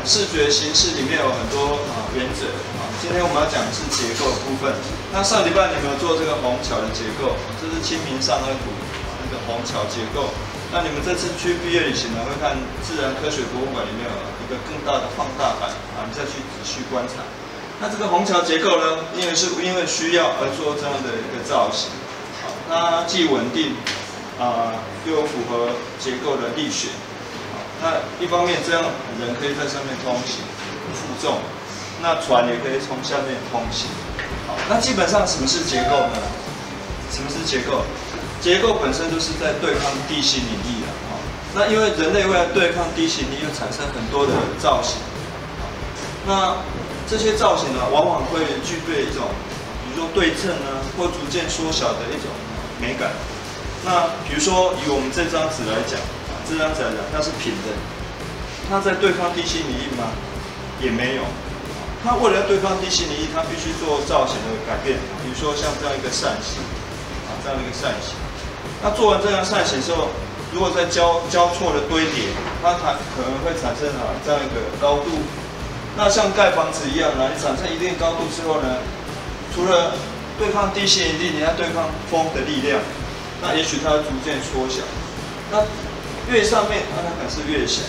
视觉形式里面有很多原则今天我们要讲的是结构的部分。那上礼拜你们有做这个虹桥的结构，这是清明上河图那个虹桥结构。那你们这次去毕业旅行呢，会看自然科学博物馆里面有一个更大的放大版你再去仔细观察。那这个虹桥结构呢，因为需要而做这样的一个造型，它既稳定又符合结构的力学。那一方面这样人可以在上面通行，负重，那船也可以从下面通行。好，那基本上什么是结构呢？什么是结构？结构本身就是在对抗地心引力的那因为人类为了对抗地心引力，又产生很多的造型。那这些造型呢，往往会具备一种，比如说对称或逐渐缩小的一种美感。那比如说以我们这张纸来讲，它是平的，它在对抗地心引力吗？也没有。它为了要对抗地心引力，它必须做造型的改变，比如说像这样一个扇形，这样一个扇形。那做完这样扇形之后，如果再交错的堆叠，它可能会产生这样一个高度。那像盖房子一样你产生一定高度之后呢，除了对抗地心引力，你要对抗风的力量，那也许它会逐渐缩小。那越上面它可能是越小，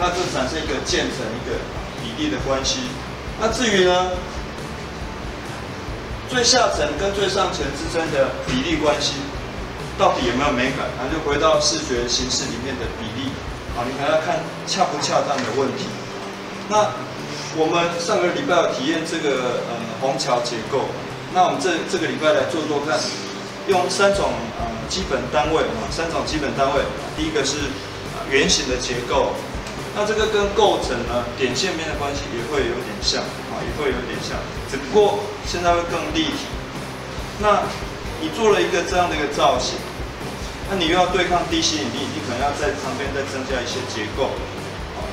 那就产生一个渐层一个比例的关系。那至于呢，最下层跟最上层之间的比例关系，到底有没有美感？就回到视觉形式里面的比例，你还要看恰不恰当的问题。那我们上个礼拜有体验这个虹桥结构，那我们这个礼拜来做看，用3种基本单位3种基本单位。第一个是圆形的结构，那这个跟构成点线面的关系也会有点像只不过现在会更立体。那你做了一个这样的一个造型，那你又要对抗地心引力，你可能要在旁边再增加一些结构，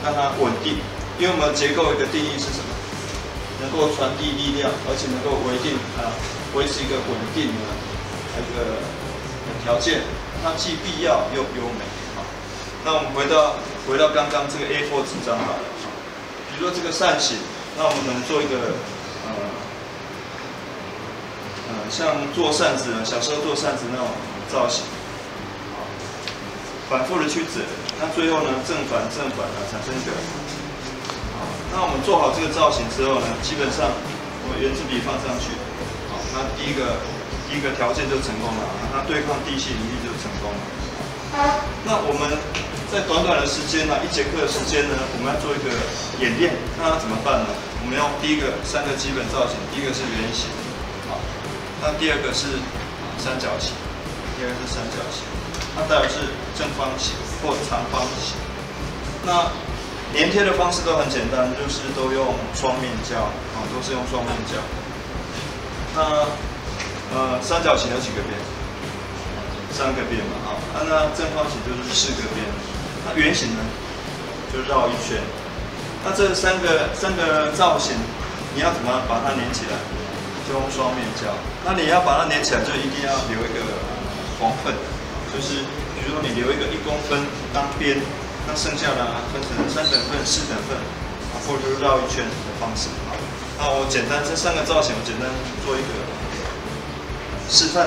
让它稳定。因为我们结构一个定义是什么？能够传递力量，而且能够维持一个稳定的一个条件。它既必要又优美。那我们回到刚刚这个 A4 纸张好了。比如说这个扇形，那我们能做一个像做扇子小时候做扇子那种造型，反复的去折，那最后呢正反产生一个。那我们做好这个造型之后呢，基本上我们圆珠笔放上去，那第一个条件就成功了，它对抗地心引力就成功了。那我们在短短的时间1节课的时间呢，我们要做一个演练，那要怎么办呢？我们用第一个3个基本造型，第一个是圆形，那第二个是三角形，那再来是正方形或长方形。那粘贴的方式都很简单，就是都用双面胶，都是用双面胶。那三角形有几个边？3个边嘛，那正方形就是4个边。那圆形呢，就绕一圈。那这三个造型，你要怎么把它粘起来？就用双面胶。那你要把它粘起来，就一定要留一个缝份，就是比如说你留一个1公分当边。那剩下的分成3等份、4等份，或者就是绕一圈的方式。那我简单这3个造型，我简单做一个示范。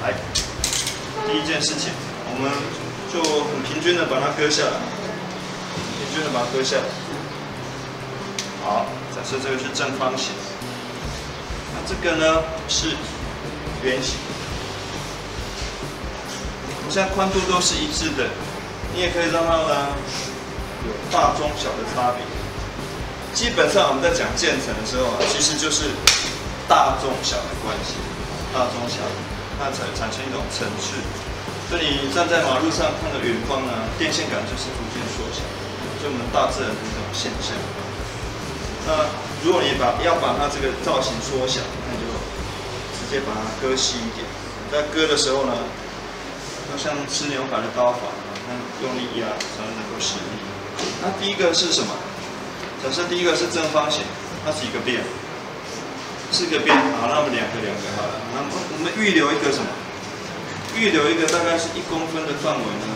来，第一件事情，我们就很平均的把它割下来，好，假设这个是正方形，那这个呢是圆形。我现在宽度都是一致的。你也可以让它有大中小的差别。基本上我们在讲渐层的时候其实就是大中小的关系，那才产生一种层次。所以你站在马路上看着远方电线杆就是逐渐缩小，就我们大自然的一种现象。那如果你要把它这个造型缩小，那就直接把它割细一点。在割的时候呢，就像吃牛排的刀法。用力压才能够施力。那第一个是什么？假设第一个是正方形，它几个边？4个边。好，那我们两个好了。那我们预留一个什么？预留一个大概是1公分的范围呢。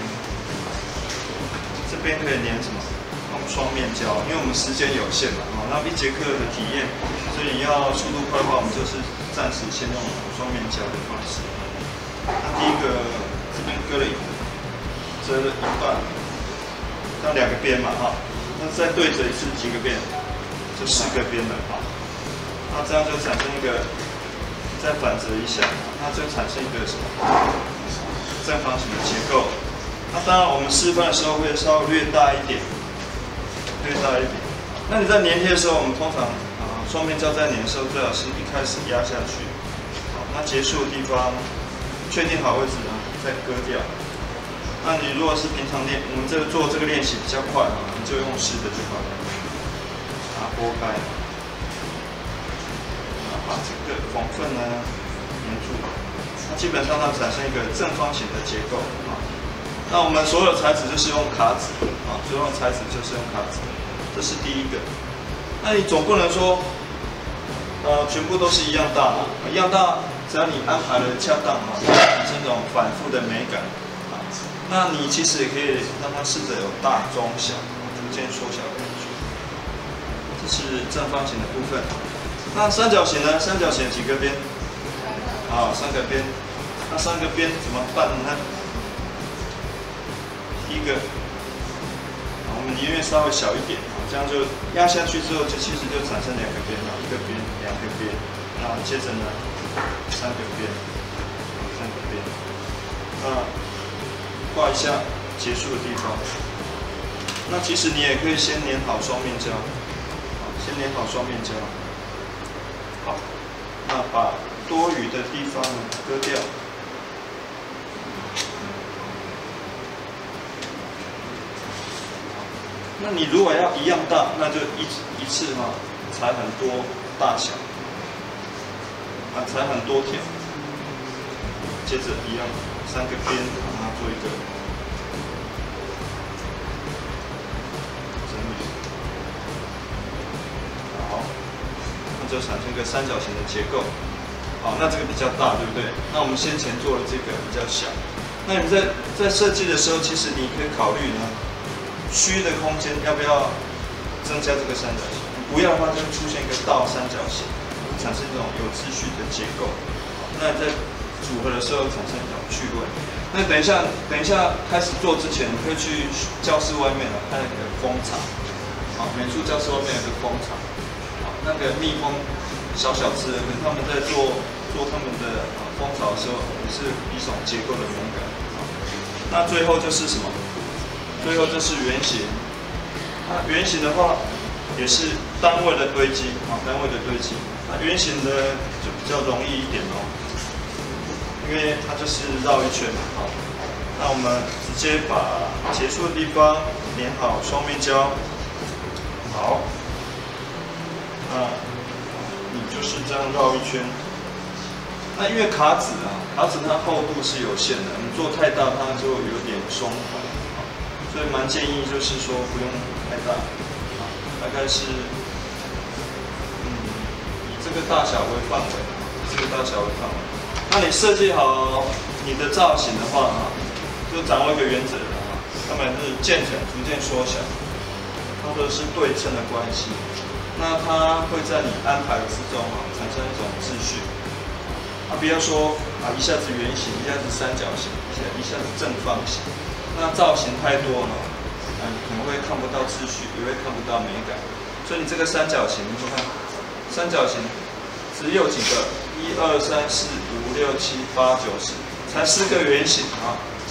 这边可以粘什么？用双面胶，因为我们时间有限嘛，那1节课的体验，所以你要速度快的话，我们就是暂时先用双面胶的方式。那第一个这边折了一半，这样2个边嘛那再对折一次几个边？就4个边了那这样就产生一个，再反折一下，那就产生一个什么正方形的结构。那当然我们示范的时候会稍微略大一点。那你在粘贴的时候，我们通常双面胶在粘的时候，最好是一开始压下去，那结束的地方确定好位置再割掉。那你如果是平常我们做这个练习比较快你就用湿的就好了，把它拨开，把这个缝缝呢粘住，那基本上它产生一个正方形的结构那我们所有材质就是用卡纸所有材质就是用卡纸，这是第一个。那你总不能说全部都是一样大一样大，只要你安排的恰当产生这种反复的美感那你其实也可以让它试着有大、中、小，逐渐缩小的感觉。这是正方形的部分。那三角形呢？三角形几个边？3个边。那3个边怎么办呢？第一个，我们宁愿稍微小一点，这样就压下去之后，其实就产生2个边1个边、2个边。然后接着呢，3个边，3个边。画一下结束的地方。那其实你也可以先粘好双面胶，先粘好双面胶。好，那把多余的地方割掉。那你如果要一样大，那就一次裁很多大小，裁很多条。接着一样3个边，让它做一个整理。好，那就产生一个三角形的结构。好，那这个比较大，对不对？那我们先前做的这个比较小。那你们在设计的时候，其实你可以考虑呢，区域的空间要不要增加这个三角形？不要的话，就会出现一个倒三角形，产生一种有秩序的结构。那在组合的时候产生一种趣味。那等一下开始做之前，你可以去教室外面看那个蜂场，美术教室外面有个蜂场，那个蜜蜂小只的，可是他们在做他们的蜂巢的时候，也是一种结构的美感。那最后就是什么？最后就是圆形。那圆形的话，也是单位的堆积单位的堆积。那圆形的就比较容易一点因为它就是绕一圈那我们直接把结束的地方粘好双面胶。好，那你就是这样绕一圈。那因为卡纸卡纸它厚度是有限的，你做太大它就有点松垮所以蛮建议就是说不用太大大概是以这个大小为范围，那你设计好你的造型的话就掌握一个原则要么是渐层逐渐缩小，或者是对称的关系。那它会在你安排之中产生一种秩序。不要说一下子圆形，一下子三角形，一下子正方形。那造型太多可能会看不到秩序，也会看不到美感。所以你这个三角形，你看，三角形只有几个？1、2、3、4、5、6、7、8、9、10，才10个圆形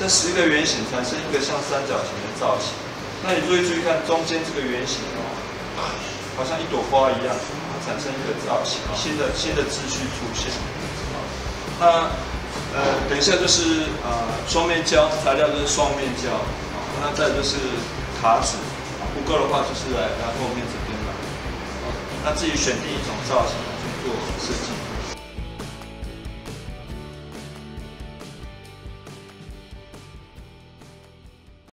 这10个圆形产生一个像三角形的造型。那你注意看中间这个圆形好像一朵花一样，产生一个造型，新的秩序出现。那等一下就是双面胶材料就是双面胶那再就是卡纸不够的话就是来后面这边那自己选定一种造型去做设计。